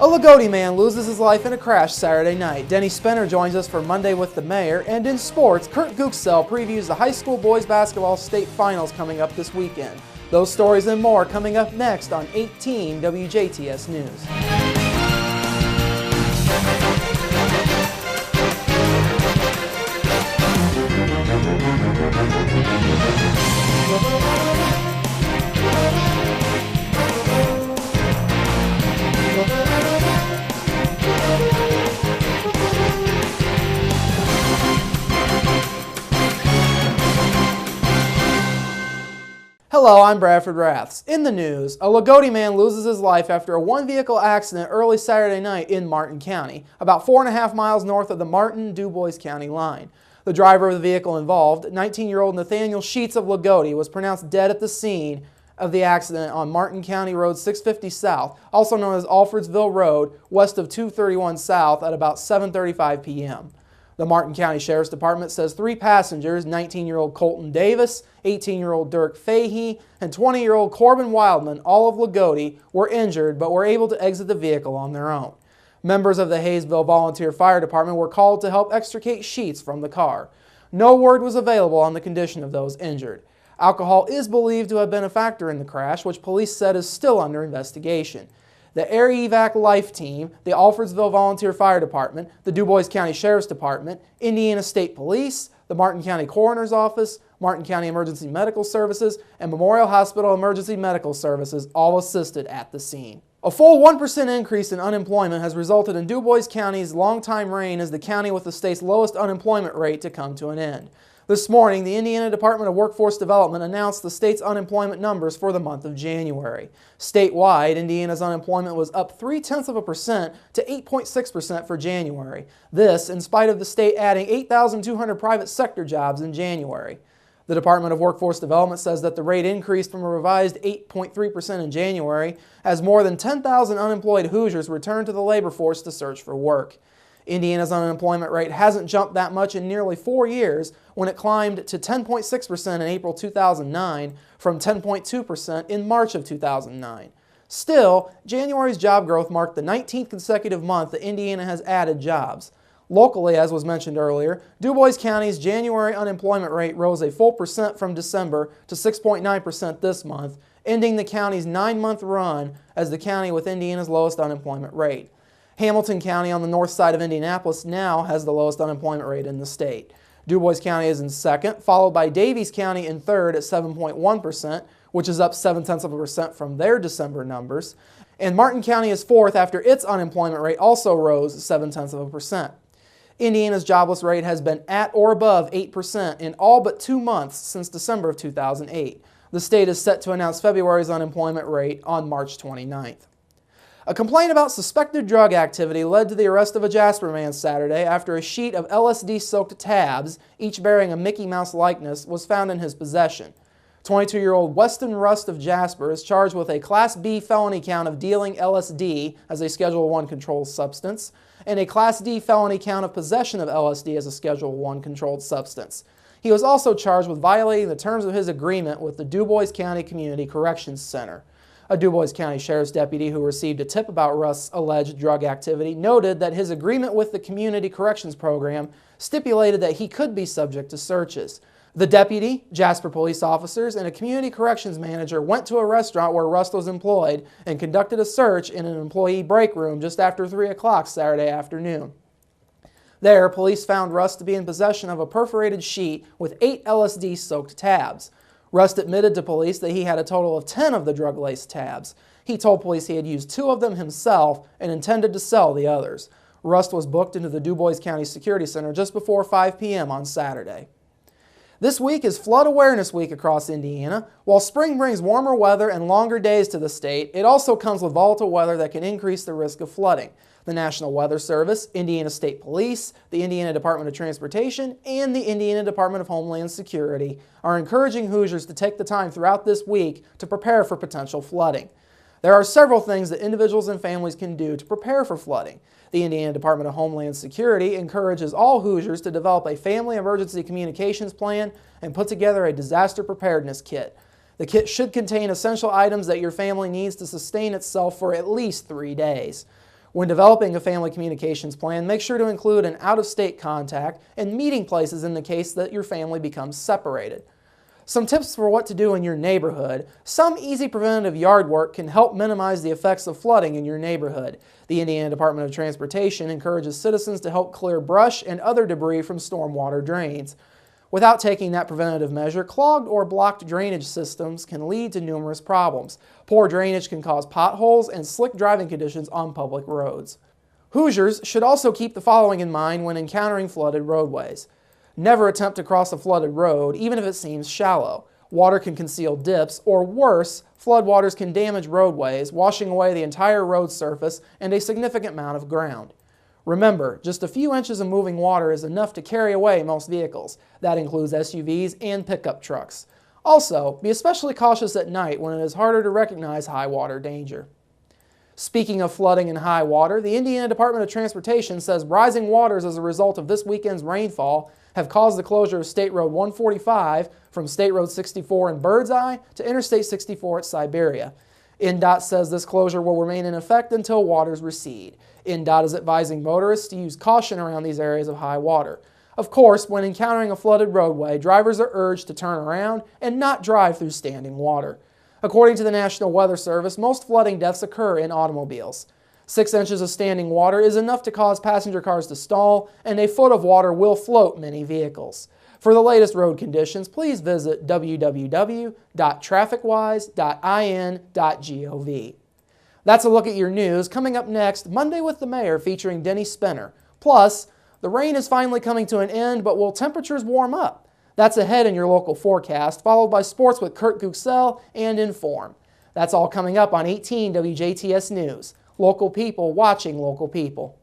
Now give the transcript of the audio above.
A Lagodi man loses his life in a crash Saturday night. Denny Spinner joins us for Monday with the Mayor, and in sports, Kurt Gooksell previews the high school boys basketball state finals coming up this weekend. Those stories and more coming up next on 18 WJTS News. Hello, I'm Bradford Raths. In the news, a Lagodi man loses his life after a one-vehicle accident early Saturday night in Martin County, about 4.5 miles north of the Martin-Dubois County line. The driver of the vehicle involved, 19-year-old Nathaniel Sheets of Lagodi, was pronounced dead at the scene of the accident on Martin County Road 650 South, also known as Alfredsville Road, west of 231 South at about 7:35 p.m. The Martin County Sheriff's Department says 3 passengers, 19-year-old Colton Davis, 18-year-old Dirk Fahey, and 20-year-old Corbin Wildman, all of Lagodi, were injured but were able to exit the vehicle on their own. Members of the Hayesville Volunteer Fire Department were called to help extricate Sheets from the car. No word was available on the condition of those injured. Alcohol is believed to have been a factor in the crash, which police said is still under investigation. The Air Evac Life Team, the Alfredsville Volunteer Fire Department, the Dubois County Sheriff's Department, Indiana State Police, the Martin County Coroner's Office, Martin County Emergency Medical Services, and Memorial Hospital Emergency Medical Services all assisted at the scene. A full 1% increase in unemployment has resulted in Dubois County's longtime reign as the county with the state's lowest unemployment rate to come to an end. This morning, the Indiana Department of Workforce Development announced the state's unemployment numbers for the month of January. Statewide, Indiana's unemployment was up 0.3% to 8.6% for January. This, in spite of the state adding 8,200 private sector jobs in January. The Department of Workforce Development says that the rate increased from a revised 8.3% in January as more than 10,000 unemployed Hoosiers returned to the labor force to search for work. Indiana's unemployment rate hasn't jumped that much in nearly 4 years when it climbed to 10.6% in April 2009 from 10.2% in March of 2009. Still, January's job growth marked the 19th consecutive month that Indiana has added jobs. Locally, as was mentioned earlier, Dubois County's January unemployment rate rose a full percent from December to 6.9% this month, ending the county's 9-month run as the county with Indiana's lowest unemployment rate. Hamilton County on the north side of Indianapolis now has the lowest unemployment rate in the state. Dubois County is in second, followed by Daviess County in third at 7.1%, which is up 0.7% from their December numbers. And Martin County is fourth after its unemployment rate also rose 0.7%. Indiana's jobless rate has been at or above 8% in all but 2 months since December of 2008. The state is set to announce February's unemployment rate on March 29th. A complaint about suspected drug activity led to the arrest of a Jasper man Saturday after a sheet of LSD-soaked tabs, each bearing a Mickey Mouse likeness, was found in his possession. 22-year-old Weston Rust of Jasper is charged with a Class B felony count of dealing LSD as a Schedule I controlled substance and a Class D felony count of possession of LSD as a Schedule I controlled substance. He was also charged with violating the terms of his agreement with the Dubois County Community Corrections Center. A Dubois County Sheriff's deputy who received a tip about Rust's alleged drug activity noted that his agreement with the Community Corrections Program stipulated that he could be subject to searches. The deputy, Jasper police officers, and a community corrections manager went to a restaurant where Rust was employed and conducted a search in an employee break room just after 3 o'clock Saturday afternoon. There, police found Rust to be in possession of a perforated sheet with 8 LSD-soaked tabs. Rust admitted to police that he had a total of 10 of the drug-laced tabs. He told police he had used 2 of them himself and intended to sell the others. Rust was booked into the Dubois County Security Center just before 5 p.m. on Saturday. This week is Flood Awareness Week across Indiana. While spring brings warmer weather and longer days to the state, it also comes with volatile weather that can increase the risk of flooding. The National Weather Service, Indiana State Police, the Indiana Department of Transportation, and the Indiana Department of Homeland Security are encouraging Hoosiers to take the time throughout this week to prepare for potential flooding. There are several things that individuals and families can do to prepare for flooding. The Indiana Department of Homeland Security encourages all Hoosiers to develop a family emergency communications plan and put together a disaster preparedness kit. The kit should contain essential items that your family needs to sustain itself for at least 3 days. When developing a family communications plan, make sure to include an out-of-state contact and meeting places in the case that your family becomes separated. Some tips for what to do in your neighborhood. Some easy preventative yard work can help minimize the effects of flooding in your neighborhood. The Indiana Department of Transportation encourages citizens to help clear brush and other debris from stormwater drains. Without taking that preventative measure, clogged or blocked drainage systems can lead to numerous problems. Poor drainage can cause potholes and slick driving conditions on public roads. Hoosiers should also keep the following in mind when encountering flooded roadways. Never attempt to cross a flooded road, even if it seems shallow. Water can conceal dips, or worse, floodwaters can damage roadways, washing away the entire road surface and a significant amount of ground. Remember, just a few inches of moving water is enough to carry away most vehicles. That includes SUVs and pickup trucks. Also, be especially cautious at night when it is harder to recognize high water danger. Speaking of flooding and high water, the Indiana Department of Transportation says rising waters as a result of this weekend's rainfall have caused the closure of State Road 145 from State Road 64 in Birdseye to Interstate 64 at Siberia. INDOT says this closure will remain in effect until waters recede. INDOT is advising motorists to use caution around these areas of high water. Of course, when encountering a flooded roadway, drivers are urged to turn around and not drive through standing water. According to the National Weather Service, most flooding deaths occur in automobiles. 6 inches of standing water is enough to cause passenger cars to stall, and a foot of water will float many vehicles. For the latest road conditions, please visit www.trafficwise.in.gov. That's a look at your news. Coming up next, Monday with the Mayor featuring Denny Spinner. Plus, the rain is finally coming to an end, but will temperatures warm up? That's ahead in your local forecast, followed by sports with Kurt Guxell and Inform. That's all coming up on 18 WJTS News. Local people watching local people.